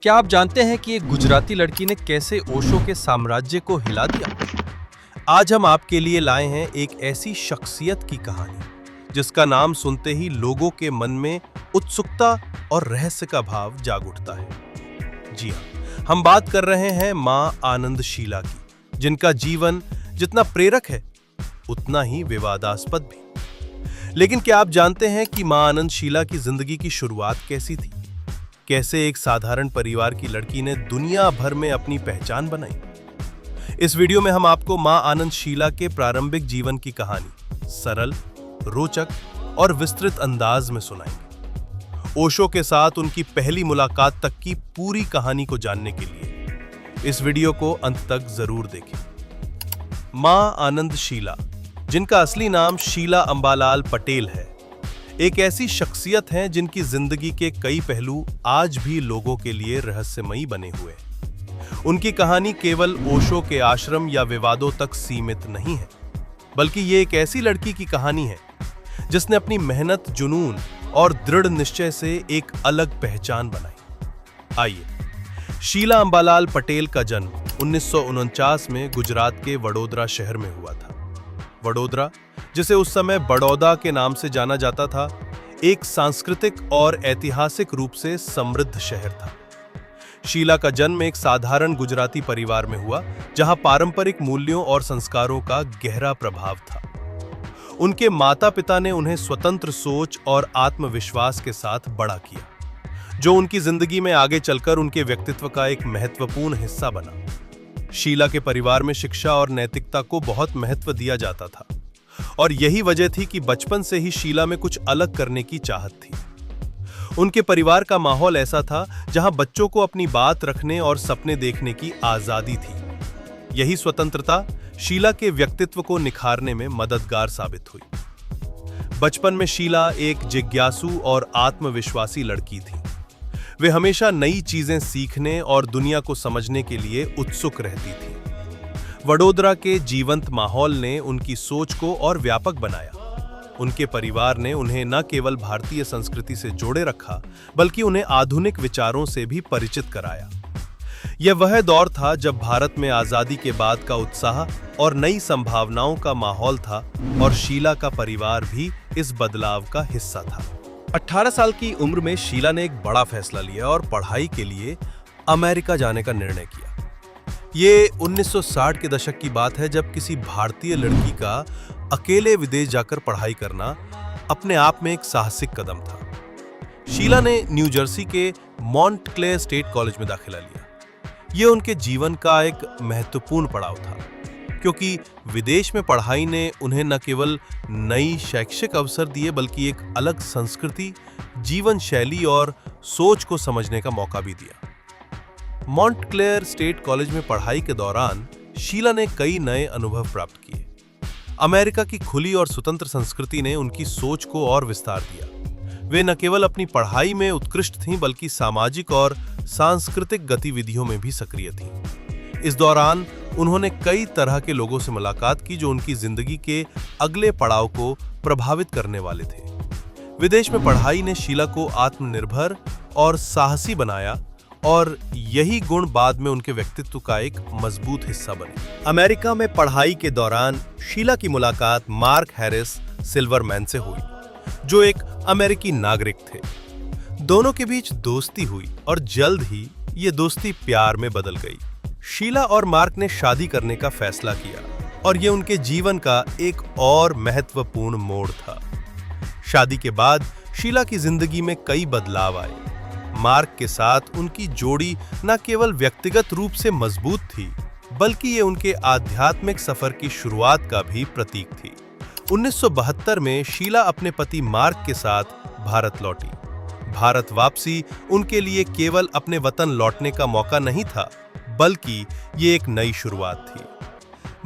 क्या आप जानते हैं कि एक गुजराती लड़की ने कैसे ओशो के साम्राज्य को हिला दिया? आज हम आपके लिए लाए हैं एक ऐसी शख्सियत की कहानी जिसका नाम सुनते ही लोगों के मन में उत्सुकता और रहस्य का भाव जाग उठता है। जी हाँ, हम बात कर रहे हैं मां आनंदशीला की, जिनका जीवन जितना प्रेरक है उतना ही विवादास्पद भी। लेकिन क्या आप जानते हैं कि मां आनंदशीला की जिंदगी की शुरुआत कैसी थी? कैसे एक साधारण परिवार की लड़की ने दुनिया भर में अपनी पहचान बनाई? इस वीडियो में हम आपको मां आनंदशीला के प्रारंभिक जीवन की कहानी सरल, रोचक और विस्तृत अंदाज में सुनाएंगे। ओशो के साथ उनकी पहली मुलाकात तक की पूरी कहानी को जानने के लिए इस वीडियो को अंत तक जरूर देखें। मां आनंदशीला, जिनका असली नाम शीला अंबालाल पटेल है, एक ऐसी शख्सियत हैं जिनकी जिंदगी के कई पहलू आज भी लोगों के लिए रहस्यमयी बने हुए हैं। उनकी कहानी केवल ओशो के आश्रम या विवादों तक सीमित नहीं है, बल्कि ये एक ऐसी लड़की की कहानी है जिसने अपनी मेहनत, जुनून और दृढ़ निश्चय से एक अलग पहचान बनाई। आइए, शीला अंबालाल पटेल का जन्म 1949 में गुजरात के वडोदरा शहर में हुआ था। वडोदरा, जिसे उस समय बड़ौदा के नाम से जाना जाता था, एक सांस्कृतिक और ऐतिहासिक रूप से समृद्ध शहर था। शीला का जन्म एक साधारण गुजराती परिवार में हुआ, जहां पारंपरिक मूल्यों और संस्कारों का गहरा प्रभाव था। उनके माता-पिता ने उन्हें स्वतंत्र सोच और आत्मविश्वास के साथ बड़ा किया, जो उनकी जिंदगी में आगे चलकर उनके व्यक्तित्व का एक महत्वपूर्ण हिस्सा बना। शीला के परिवार में शिक्षा और नैतिकता को बहुत महत्व दिया जाता था, और यही वजह थी कि बचपन से ही शीला में कुछ अलग करने की चाहत थी। उनके परिवार का माहौल ऐसा था जहां बच्चों को अपनी बात रखने और सपने देखने की आजादी थी। यही स्वतंत्रता शीला के व्यक्तित्व को निखारने में मददगार साबित हुई। बचपन में शीला एक जिज्ञासु और आत्मविश्वासी लड़की थी। वे हमेशा नई चीजें सीखने और दुनिया को समझने के लिए उत्सुक रहती थी। वडोदरा के जीवंत माहौल ने उनकी सोच को और व्यापक बनाया। उनके परिवार ने उन्हें न केवल भारतीय संस्कृति से जोड़े रखा, बल्कि उन्हें आधुनिक विचारों से भी परिचित कराया। यह वह दौर था जब भारत में आजादी के बाद का उत्साह और नई संभावनाओं का माहौल था, और शीला का परिवार भी इस बदलाव का हिस्सा था। 18 साल की उम्र में शीला ने एक बड़ा फैसला लिया और पढ़ाई के लिए अमेरिका जाने का निर्णय किया। ये 1960 के दशक की बात है, जब किसी भारतीय लड़की का अकेले विदेश जाकर पढ़ाई करना अपने आप में एक साहसिक कदम था। शीला ने न्यू जर्सी के मॉन्टक्लेर स्टेट कॉलेज में दाखिला लिया। यह उनके जीवन का एक महत्वपूर्ण पड़ाव था, क्योंकि विदेश में पढ़ाई ने उन्हें न केवल नई शैक्षिक अवसर दिए, बल्कि एक अलग संस्कृति, जीवन शैली और सोच को समझने का मौका भी दिया। मॉन्टक्लेर स्टेट कॉलेज में पढ़ाई के दौरान शीला ने कई नए अनुभव प्राप्त किए। अमेरिका की खुली और स्वतंत्र संस्कृति ने उनकी सोच को और विस्तार दिया। वे न केवल अपनी पढ़ाई में उत्कृष्ट थीं, बल्कि सामाजिक और सांस्कृतिक गतिविधियों में भी सक्रिय थीं। इस दौरान उन्होंने कई तरह के लोगों से मुलाकात की, जो उनकी जिंदगी के अगले पड़ाव को प्रभावित करने वाले थे। विदेश में पढ़ाई ने शीला को आत्मनिर्भर और साहसी बनाया, और यही गुण बाद में उनके व्यक्तित्व का एक मजबूत हिस्सा बने। अमेरिका में पढ़ाई के दौरान शीला की मुलाकात मार्क हैरिस सिल्वरमैन से हुई, जो एक अमेरिकी नागरिक थे। दोनों के बीच दोस्ती हुई, और जल्द ही ये दोस्ती प्यार में बदल गई। शीला और मार्क ने शादी करने का फैसला किया, और ये उनके जीवन का एक और महत्वपूर्ण मोड़ था। शादी के बाद शीला की जिंदगी में कई बदलाव आए। मार्क के साथ उनकी जोड़ी न केवल व्यक्तिगत रूप से मजबूत थी, बल्कि ये उनके आध्यात्मिक सफर की शुरुआत का भी प्रतीक थी। 1972 में शीला अपने पति मार्क के साथ भारत लौटी। भारत वापसी उनके लिए केवल अपने वतन लौटने का मौका नहीं था, बल्कि ये एक नई शुरुआत थी।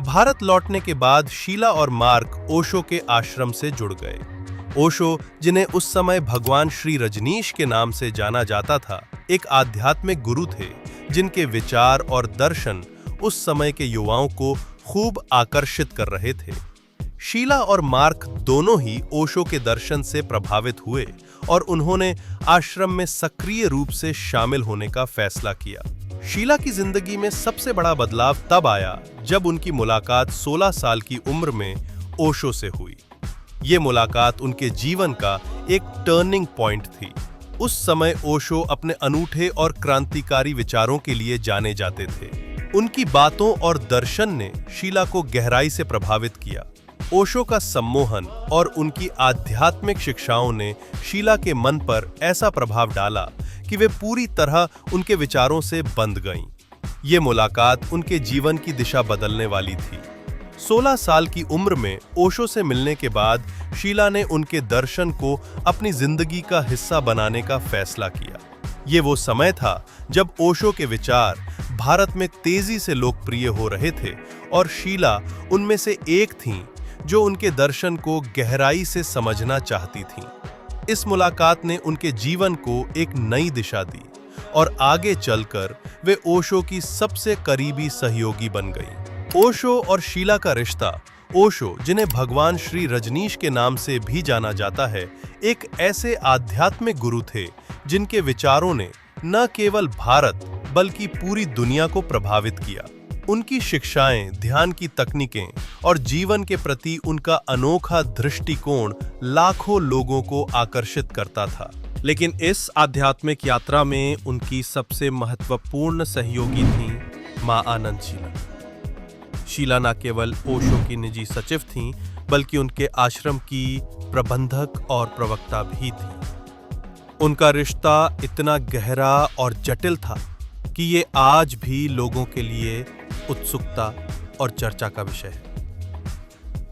भारत लौटने के बाद शीला और मार्क ओशो के आश्रम से जुड़ गए। ओशो, जिन्हें उस समय भगवान श्री रजनीश के नाम से जाना जाता था, एक आध्यात्मिक गुरु थे जिनके विचार और दर्शन उस समय के युवाओं को खूब आकर्षित कर रहे थे। शीला और मार्क दोनों ही ओशो के दर्शन से प्रभावित हुए और उन्होंने आश्रम में सक्रिय रूप से शामिल होने का फैसला किया। शीला की जिंदगी में सबसे बड़ा बदलाव तब आया जब उनकी मुलाकात 16 साल की उम्र में ओशो से हुई। ये मुलाकात उनके जीवन का एक टर्निंग पॉइंट थी। उस समय ओशो अपने अनूठे और क्रांतिकारी विचारों के लिए जाने जाते थे। उनकी बातों और दर्शन ने शीला को गहराई से प्रभावित किया। ओशो का सम्मोहन और उनकी आध्यात्मिक शिक्षाओं ने शीला के मन पर ऐसा प्रभाव डाला कि वे पूरी तरह उनके विचारों से बंध गईं। ये मुलाकात उनके जीवन की दिशा बदलने वाली थी। 16 साल की उम्र में ओशो से मिलने के बाद शीला ने उनके दर्शन को अपनी जिंदगी का हिस्सा बनाने का फैसला किया। ये वो समय था जब ओशो के विचार भारत में तेजी से लोकप्रिय हो रहे थे और शीला उनमें से एक थीं जो उनके दर्शन को गहराई से समझना चाहती थीं। इस मुलाकात ने उनके जीवन को एक नई दिशा दी और आगे चलकर वे ओशो की सबसे करीबी सहयोगी बन गईं। ओशो और शीला का रिश्ता, ओशो जिन्हें भगवान श्री रजनीश के नाम से भी जाना जाता है, एक ऐसे आध्यात्मिक गुरु थे जिनके विचारों ने न केवल भारत बल्कि पूरी दुनिया को प्रभावित किया। उनकी शिक्षाएं, ध्यान की तकनीकें और जीवन के प्रति उनका अनोखा दृष्टिकोण लाखों लोगों को आकर्षित करता था। लेकिन इस आध्यात्मिक यात्रा में उनकी सबसे महत्वपूर्ण सहयोगी थीं मां आनंद शीला। शीला न केवल ओशो की निजी सचिव थीं, बल्कि उनके आश्रम की प्रबंधक और प्रवक्ता भी थीं। उनका रिश्ता इतना गहरा और जटिल था कि ये आज भी लोगों के लिए उत्सुकता और चर्चा का विषय है।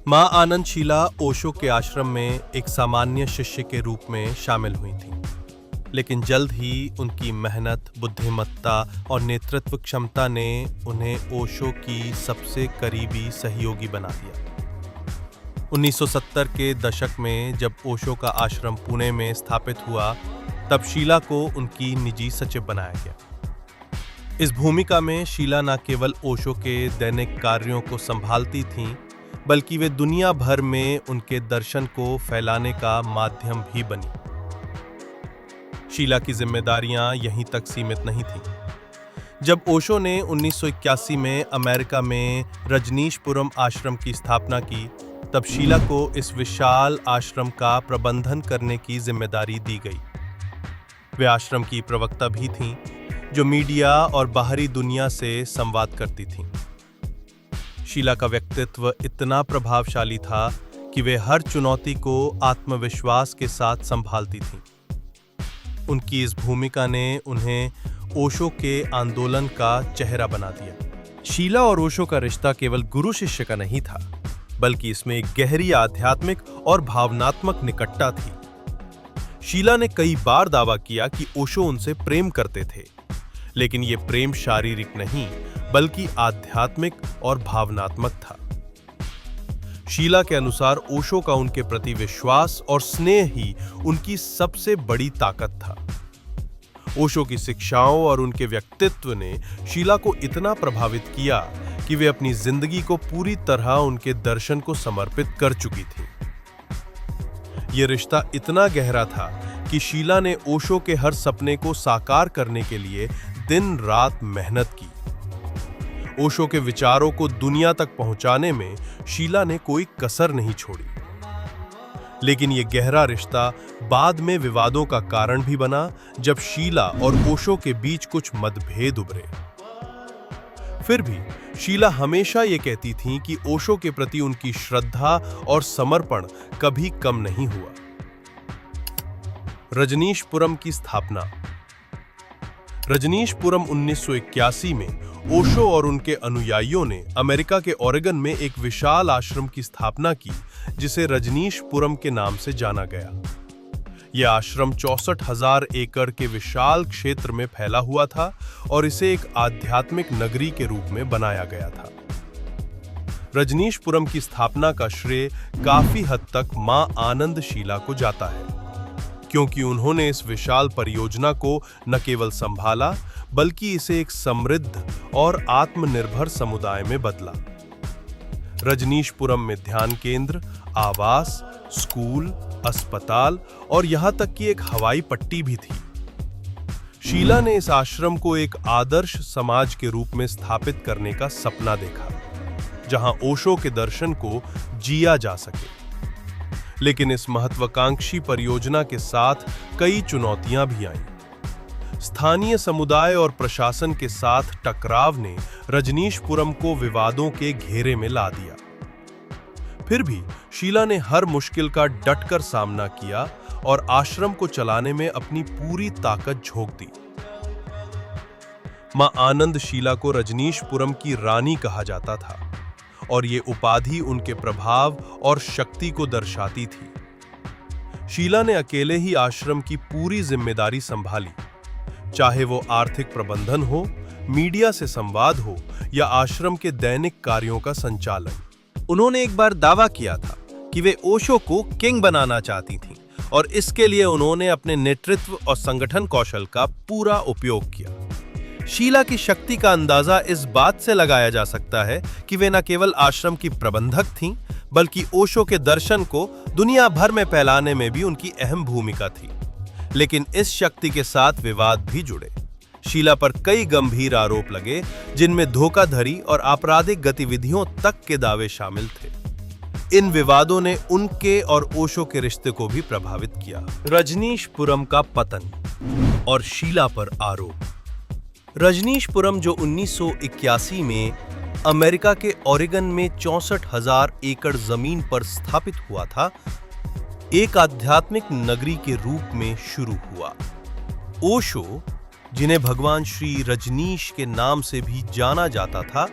मां आनंद शीला ओशो के आश्रम में एक सामान्य शिष्य के रूप में शामिल हुई थीं, लेकिन जल्द ही उनकी मेहनत, बुद्धिमत्ता और नेतृत्व क्षमता ने उन्हें ओशो की सबसे करीबी सहयोगी बना दिया। 1970 के दशक में जब ओशो का आश्रम पुणे में स्थापित हुआ, तब शीला को उनकी निजी सचिव बनाया गया। इस भूमिका में शीला न केवल ओशो के दैनिक कार्यों को संभालती थीं, बल्कि वे दुनिया भर में उनके दर्शन को फैलाने का माध्यम भी बनी। शीला की जिम्मेदारियां यहीं तक सीमित नहीं थीं। जब ओशो ने 1981 में अमेरिका में रजनीशपुरम आश्रम की स्थापना की, तब शीला को इस विशाल आश्रम का प्रबंधन करने की जिम्मेदारी दी गई। वे आश्रम की प्रवक्ता भी थीं, जो मीडिया और बाहरी दुनिया से संवाद करती थीं। शीला का व्यक्तित्व इतना प्रभावशाली था कि वे हर चुनौती को आत्मविश्वास के साथ संभालती थीं। उनकी इस भूमिका ने उन्हें ओशो के आंदोलन का चेहरा बना दिया। शीला और ओशो का रिश्ता केवल गुरु शिष्य का नहीं था, बल्कि इसमें एक गहरी आध्यात्मिक और भावनात्मक निकटता थी। शीला ने कई बार दावा किया कि ओशो उनसे प्रेम करते थे, लेकिन ये प्रेम शारीरिक नहीं, बल्कि आध्यात्मिक और भावनात्मक था। शीला के अनुसार ओशो का उनके प्रति विश्वास और स्नेह ही उनकी सबसे बड़ी ताकत था। ओशो की शिक्षाओं और उनके व्यक्तित्व ने शीला को इतना प्रभावित किया कि वे अपनी जिंदगी को पूरी तरह उनके दर्शन को समर्पित कर चुकी थी। यह रिश्ता इतना गहरा था कि शीला ने ओशो के हर सपने को साकार करने के लिए दिन रात मेहनत की। ओशो के विचारों को दुनिया तक पहुंचाने में शीला ने कोई कसर नहीं छोड़ी। लेकिन यह गहरा रिश्ता बाद में विवादों का कारण भी बना, जब शीला और ओशो के बीच कुछ मतभेद उभरे। फिर भी शीला हमेशा ये कहती थीं कि ओशो के प्रति उनकी श्रद्धा और समर्पण कभी कम नहीं हुआ। रजनीशपुरम की स्थापना। रजनीशपुरम 1981 में ओशो और उनके अनुयायियों ने अमेरिका के ओरेगन में एक विशाल आश्रम की स्थापना की, जिसे रजनीशपुरम के नाम से जाना गया। यह आश्रम 64,000 एकड़ के विशाल क्षेत्र में फैला हुआ था और इसे एक आध्यात्मिक नगरी के रूप में बनाया गया था। रजनीशपुरम की स्थापना का श्रेय काफी हद तक मां आनंद शीला को जाता है, क्योंकि उन्होंने इस विशाल परियोजना को न केवल संभाला, बल्कि इसे एक समृद्ध और आत्मनिर्भर समुदाय में बदला। रजनीशपुरम में ध्यान केंद्र, आवास, स्कूल, अस्पताल और यहां तक कि एक हवाई पट्टी भी थी। शीला ने इस आश्रम को एक आदर्श समाज के रूप में स्थापित करने का सपना देखा, जहां ओशो के दर्शन को जिया जा सके। लेकिन इस महत्वाकांक्षी परियोजना के साथ कई चुनौतियां भी आईं। स्थानीय समुदाय और प्रशासन के साथ टकराव ने रजनीशपुरम को विवादों के घेरे में ला दिया। फिर भी शीला ने हर मुश्किल का डटकर सामना किया और आश्रम को चलाने में अपनी पूरी ताकत झोंक दी। मां आनंद शीला को रजनीशपुरम की रानी कहा जाता था और ये उपाधि उनके प्रभाव और शक्ति को दर्शाती थी। शीला ने अकेले ही आश्रम की पूरी जिम्मेदारी संभाली, चाहे वो आर्थिक प्रबंधन हो, मीडिया से संवाद हो या आश्रम के दैनिक कार्यों का संचालन। उन्होंने एक बार दावा किया था कि वे ओशो को किंग बनाना चाहती थीं और इसके लिए उन्होंने अपने नेतृत्व और संगठन कौशल का पूरा उपयोग किया। शीला की शक्ति का अंदाजा इस बात से लगाया जा सकता है कि वे न केवल आश्रम की प्रबंधक थीं, बल्कि ओशो के दर्शन को दुनिया भर में फैलाने में भी उनकी अहम भूमिका थी। लेकिन इस शक्ति के साथ विवाद भी जुड़े। शीला पर कई गंभीर आरोप लगे, जिनमें धोखाधड़ी और आपराधिक गतिविधियों तक के दावे शामिल थे। इन विवादों ने उनके और ओशो के रिश्ते को भी प्रभावित किया। रजनीशपुरम का पतन और शीला पर आरोप। रजनीशपुरम, जो 1981 में अमेरिका के ओरेगन में 64,000 एकड़ जमीन पर स्थापित हुआ था, एक आध्यात्मिक नगरी के रूप में शुरू हुआ। ओशो, जिन्हें भगवान श्री रजनीश के नाम से भी जाना जाता था,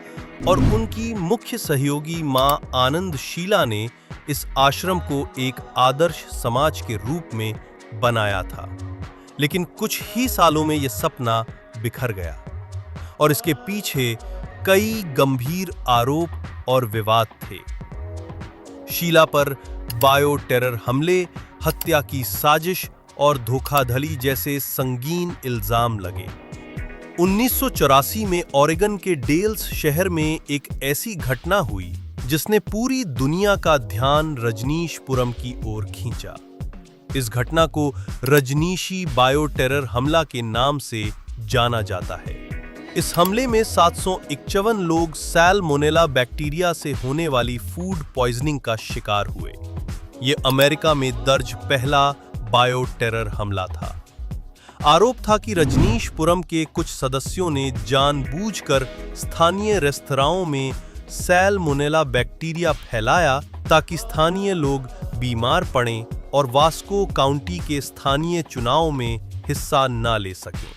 और उनकी मुख्य सहयोगी मां आनंद शीला ने इस आश्रम को एक आदर्श समाज के रूप में बनाया था। लेकिन कुछ ही सालों में यह सपना बिखर गया और इसके पीछे कई गंभीर आरोप और विवाद थे। शीला पर बायो टेरर हमले, हत्या की साजिश और धोखाधड़ी जैसे संगीन इल्जाम लगे। 1984 में ओरेगन के डेल्स शहर में एक ऐसी घटना हुई जिसने पूरी दुनिया का ध्यान रजनीशपुरम की ओर खींचा। इस घटना को रजनीशी बायो टेरर हमला के नाम से जाना जाता है। इस हमले में 751 लोग सैल्मोनेला बैक्टीरिया से होने वाली फूड पॉइजनिंग का शिकार हुए। ये अमेरिका में दर्ज पहला बायो टेरर हमला था। आरोप था कि रजनीशपुरम के कुछ सदस्यों ने जानबूझकर स्थानीय रेस्तराओं में सैल्मोनेला बैक्टीरिया फैलाया ताकि स्थानीय लोग बीमार पड़ें और वास्को काउंटी के स्थानीय चुनाव में हिस्सा न ले सकें।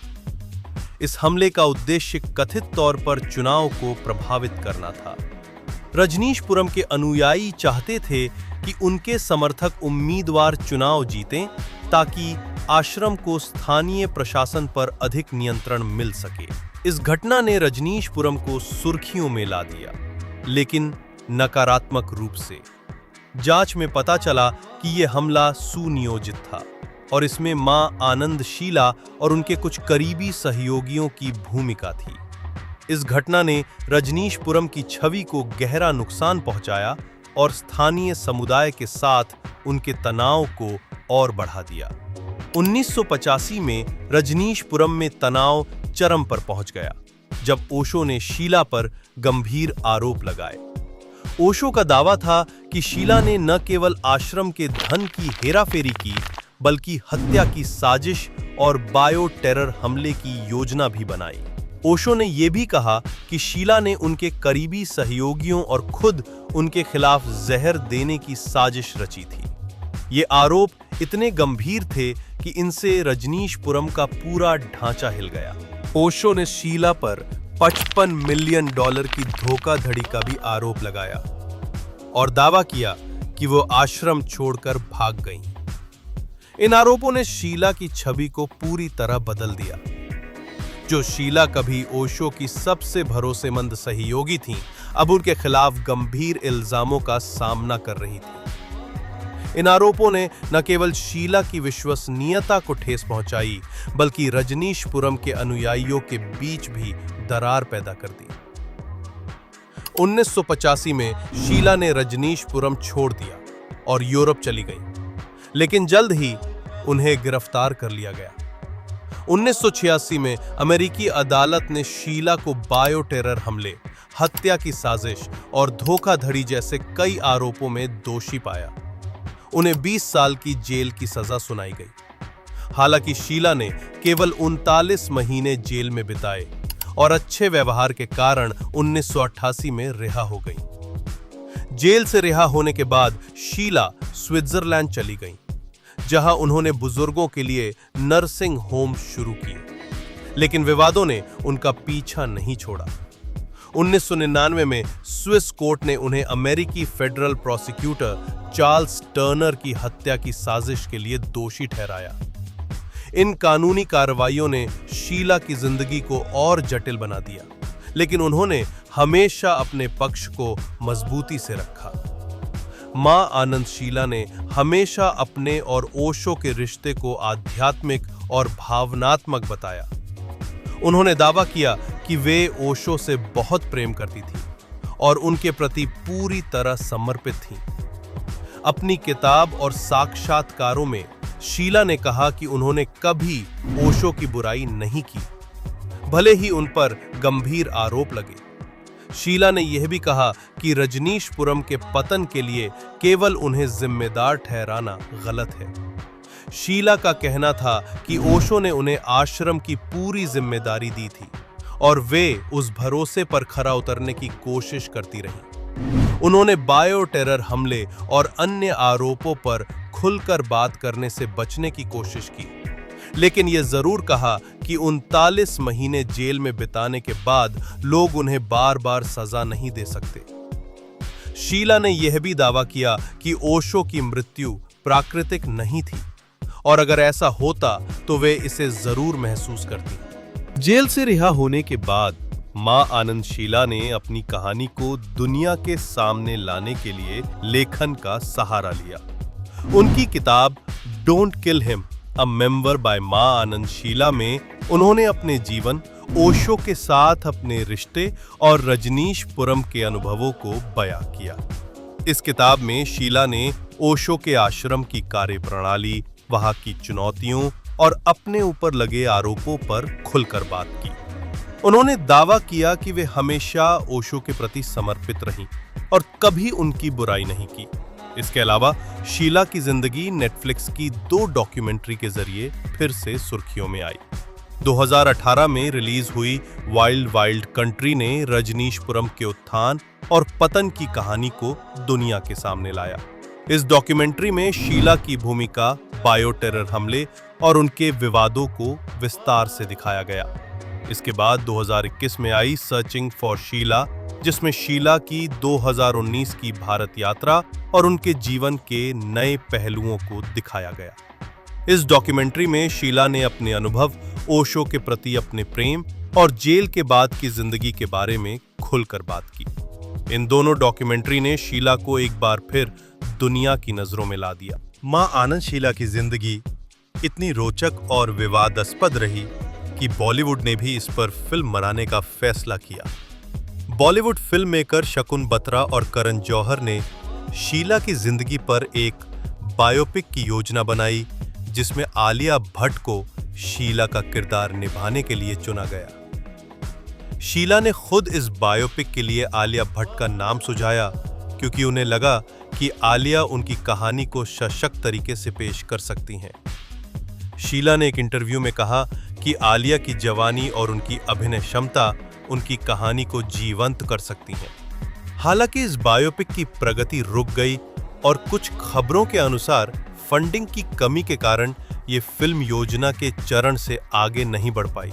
इस हमले का उद्देश्य कथित तौर पर चुनाव को प्रभावित करना था। रजनीशपुरम के अनुयायी चाहते थे कि उनके समर्थक उम्मीदवार चुनाव जीतें ताकि आश्रम को स्थानीय प्रशासन पर अधिक नियंत्रण मिल सके। इस घटना ने रजनीशपुरम को सुर्खियों में ला दिया, लेकिन नकारात्मक रूप से। जांच में पता चला कि यह हमला सुनियोजित था और इसमें मां आनंद शीला और उनके कुछ करीबी सहयोगियों की भूमिका थी। इस घटना ने रजनीशपुरम की छवि को गहरा नुकसान पहुंचाया और स्थानीय समुदाय के साथ उनके तनाव को और बढ़ा दिया। 1985 में रजनीशपुरम में तनाव चरम पर पहुंच गया जब ओशो ने शीला पर गंभीर आरोप लगाए। ओशो का दावा था कि शीला ने न केवल आश्रम के धन की हेराफेरी की, बल्कि हत्या की साजिश और बायो टेरर हमले की योजना भी बनाई। ओशो ने यह भी कहा कि शीला ने उनके करीबी सहयोगियों और खुद उनके खिलाफ जहर देने की साजिश रची थी। ये आरोप इतने गंभीर थे कि इनसे रजनीशपुरम का पूरा ढांचा हिल गया। ओशो ने शीला पर $55 मिलियन की धोखाधड़ी का भी आरोप लगाया और दावा किया कि वो आश्रम छोड़कर भाग गईं। इन आरोपों ने शीला की छवि को पूरी तरह बदल दिया। जो शीला कभी ओशो की सबसे भरोसेमंद सहयोगी थीं, अब उनके खिलाफ गंभीर इल्जामों का सामना कर रही थी। इन आरोपों ने न केवल शीला की विश्वसनीयता को ठेस पहुंचाई, बल्कि रजनीशपुरम के अनुयायियों के बीच भी दरार पैदा कर दी। 1985 में शीला ने रजनीशपुरम छोड़ दिया और यूरोप चली गई। लेकिन जल्द ही उन्हें गिरफ्तार कर लिया गया। 1986 में अमेरिकी अदालत ने शीला को बायो टेरर हमले, हत्या की साजिश और धोखाधड़ी जैसे कई आरोपों में दोषी पाया। उन्हें 20 साल की जेल की सजा सुनाई गई। हालांकि शीला ने केवल 39 महीने जेल में बिताए और अच्छे व्यवहार के कारण 1988 में रिहा हो गई। जेल से रिहा होने के बाद शीला स्विट्जरलैंड चली गईं, जहां उन्होंने बुजुर्गों के लिए नर्सिंग होम शुरू किए। लेकिन विवादों ने उनका पीछा नहीं छोड़ा। 1999 में स्विस कोर्ट ने उन्हें अमेरिकी फेडरल प्रोसिक्यूटर चार्ल्स टर्नर की हत्या की साजिश के लिए दोषी ठहराया। इन कानूनी कार्रवाइयों ने शीला की जिंदगी को और जटिल बना दिया, लेकिन उन्होंने हमेशा अपने पक्ष को मजबूती से रखा। मां आनंद शीला ने हमेशा अपने और ओशो के रिश्ते को आध्यात्मिक और भावनात्मक बताया। उन्होंने दावा किया कि वे ओशो से बहुत प्रेम करती थीं और उनके प्रति पूरी तरह समर्पित थीं। अपनी किताब और साक्षात्कारों में शीला ने कहा कि उन्होंने कभी ओशो की बुराई नहीं की, भले ही उन पर गंभीर आरोप लगे। शीला ने यह भी कहा कि रजनीशपुरम के पतन के लिए केवल उन्हें जिम्मेदार ठहराना गलत है। शीला का कहना था कि ओशो ने उन्हें आश्रम की पूरी जिम्मेदारी दी थी और वे उस भरोसे पर खरा उतरने की कोशिश करती रहीं। उन्होंने बायो टेरर हमले और अन्य आरोपों पर खुलकर बात करने से बचने की कोशिश की, लेकिन यह जरूर कहा कि 39 महीने जेल में बिताने के बाद लोग उन्हें बार बार सजा नहीं दे सकते। शीला ने यह भी दावा किया कि ओशो की मृत्यु प्राकृतिक नहीं थी और अगर ऐसा होता तो वे इसे जरूर महसूस करती। जेल से रिहा होने के बाद मां आनंद शीला ने अपनी कहानी को दुनिया के सामने लाने के लिए लेखन का सहारा लिया। उनकी किताब don't kill him a memoir by Ma Anand Sheila में उन्होंने अपने जीवन, ओशो के साथ अपने रिश्ते और रजनीशपुरम के अनुभवों को बयां किया। इस किताब में शीला ने ओशो के आश्रम की कार्यप्रणाली, वहां की चुनौतियों और अपने ऊपर लगे आरोपों पर खुलकर बात की। उन्होंने दावा किया कि वे हमेशा ओशो के प्रति समर्पित रहीं और कभी उनकी बुराई नहीं की। इसके अलावा शीला की जिंदगी नेटफ्लिक्स की 2 डॉक्यूमेंट्री के जरिए फिर से सुर्खियों में आई। 2018 में रिलीज हुई वाइल्ड वाइल्ड कंट्री ने रजनीशपुरम के उत्थान और पतन की कहानी को दुनिया के सामने लाया। इस डॉक्यूमेंट्री में शीला की भूमिका, बायो टेरर हमले और उनके विवादों को विस्तार से दिखाया गया। इसके बाद 2021 में आई सर्चिंग फॉर शीला, जिसमें शीला की 2019 की भारत यात्रा और उनके जीवन के नए पहलुओं को दिखाया गया। इस डॉक्यूमेंट्री में शीला ने अपने अनुभव, ओशो के प्रति अपने प्रेम और जेल के बाद की जिंदगी के बारे में खुलकर बात की। इन दोनों डॉक्यूमेंट्री ने शीला को एक बार फिर दुनिया की नजरों में ला दिया। मां आनंद शीला की जिंदगी इतनी रोचक और विवादास्पद रही कि बॉलीवुड ने भी इस पर फिल्म बनाने का फैसला किया। बॉलीवुड फिल्म मेकर शकुन बत्रा और करण जौहर ने शीला की जिंदगी पर एक बायोपिक की योजना बनाई, जिसमें आलिया भट्ट को शीला का किरदार निभाने के लिए चुना गया। शीला ने खुद इस बायोपिक के लिए आलिया भट्ट का नाम सुझाया, क्योंकि उन्हें लगा कि आलिया उनकी कहानी को सशक्त तरीके से पेश कर सकती हैं। शीला ने एक इंटरव्यू में कहा कि आलिया की जवानी और उनकी अभिनय क्षमता उनकी कहानी को जीवंत कर सकती हैं। हालांकि इस बायोपिक की प्रगति रुक गई और कुछ खबरों के अनुसार फंडिंग की कमी के कारण ये फिल्म योजना के चरण से आगे नहीं बढ़ पाई।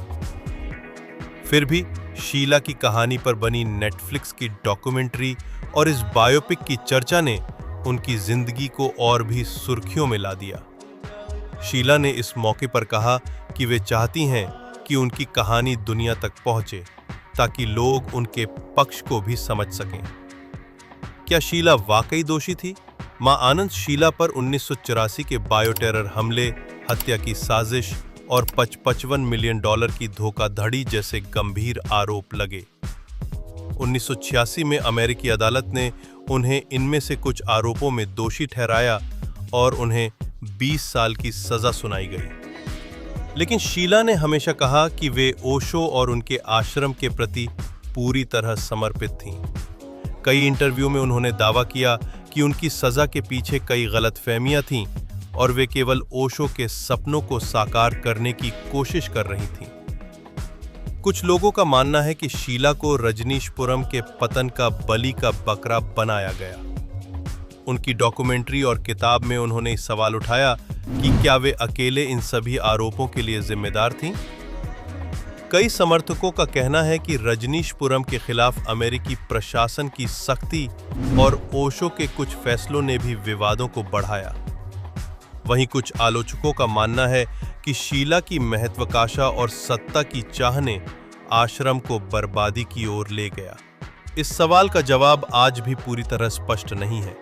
फिर भी शीला की कहानी पर बनी नेटफ्लिक्स की डॉक्यूमेंट्री और इस बायोपिक की चर्चा ने उनकी जिंदगी को और भी सुर्खियों में ला दिया। शीला ने इस मौके पर कहा कि वे चाहती हैं कि उनकी कहानी दुनिया तक पहुंचे, ताकि लोग उनके पक्ष को भी समझ सकें। क्या शीला वाकई दोषी थी? मां आनंद शीला पर 1984 के बायो टेरर हमले, हत्या की साजिश और $55 मिलियन की धोखाधड़ी जैसे गंभीर आरोप लगे। 1986 में अमेरिकी अदालत ने उन्हें इनमें से कुछ आरोपों में दोषी ठहराया और उन्हें 20 साल की सजा सुनाई गई। लेकिन शीला ने हमेशा कहा कि वे ओशो और उनके आश्रम के प्रति पूरी तरह समर्पित थीं। कई इंटरव्यू में उन्होंने दावा किया कि उनकी सजा के पीछे कई गलतफहमियां थीं और वे केवल ओशो के सपनों को साकार करने की कोशिश कर रही थीं। कुछ लोगों का मानना है कि शीला को रजनीशपुरम के पतन का बलि का बकरा बनाया गया। उनकी डॉक्यूमेंट्री और किताब में उन्होंने सवाल उठाया कि क्या वे अकेले इन सभी आरोपों के लिए जिम्मेदार थीं? कई समर्थकों का कहना है कि रजनीशपुरम के खिलाफ अमेरिकी प्रशासन की सख्ती और ओशो के कुछ फैसलों ने भी विवादों को बढ़ाया। वहीं कुछ आलोचकों का मानना है कि शीला की महत्वाकांक्षा और सत्ता की चाह ने आश्रम को बर्बादी की ओर ले गया। इस सवाल का जवाब आज भी पूरी तरह स्पष्ट नहीं है।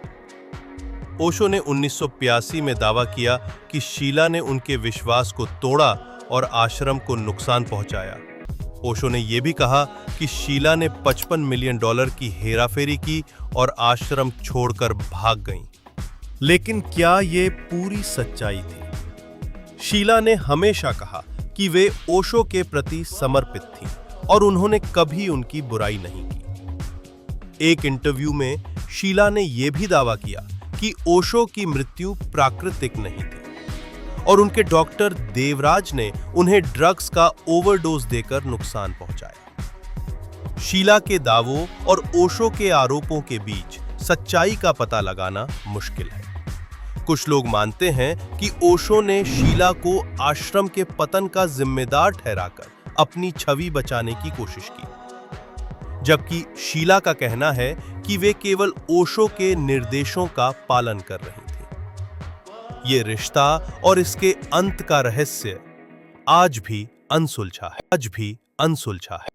ओशो ने 1985 में दावा किया कि शीला ने उनके विश्वास को तोड़ा और आश्रम को नुकसान पहुंचाया। ओशो ने यह भी कहा कि शीला ने $55 मिलियन की हेराफेरी की और आश्रम छोड़कर भाग गईं। लेकिन क्या ये पूरी सच्चाई थी? शीला ने हमेशा कहा कि वे ओशो के प्रति समर्पित थीं और उन्होंने कभी उनकी बुराई नहीं की। एक इंटरव्यू में शीला ने यह भी दावा किया कि ओशो की मृत्यु प्राकृतिक नहीं थी और उनके डॉक्टर देवराज ने उन्हें ड्रग्स का ओवरडोज देकर नुकसान पहुंचाया। शीला के दावों और ओशो के आरोपों के बीच सच्चाई का पता लगाना मुश्किल है। कुछ लोग मानते हैं कि ओशो ने शीला को आश्रम के पतन का जिम्मेदार ठहराकर अपनी छवि बचाने की कोशिश की, जबकि शीला का कहना है कि वे केवल ओशो के निर्देशों का पालन कर रही थी। ये रिश्ता और इसके अंत का रहस्य आज भी अनसुलझा है।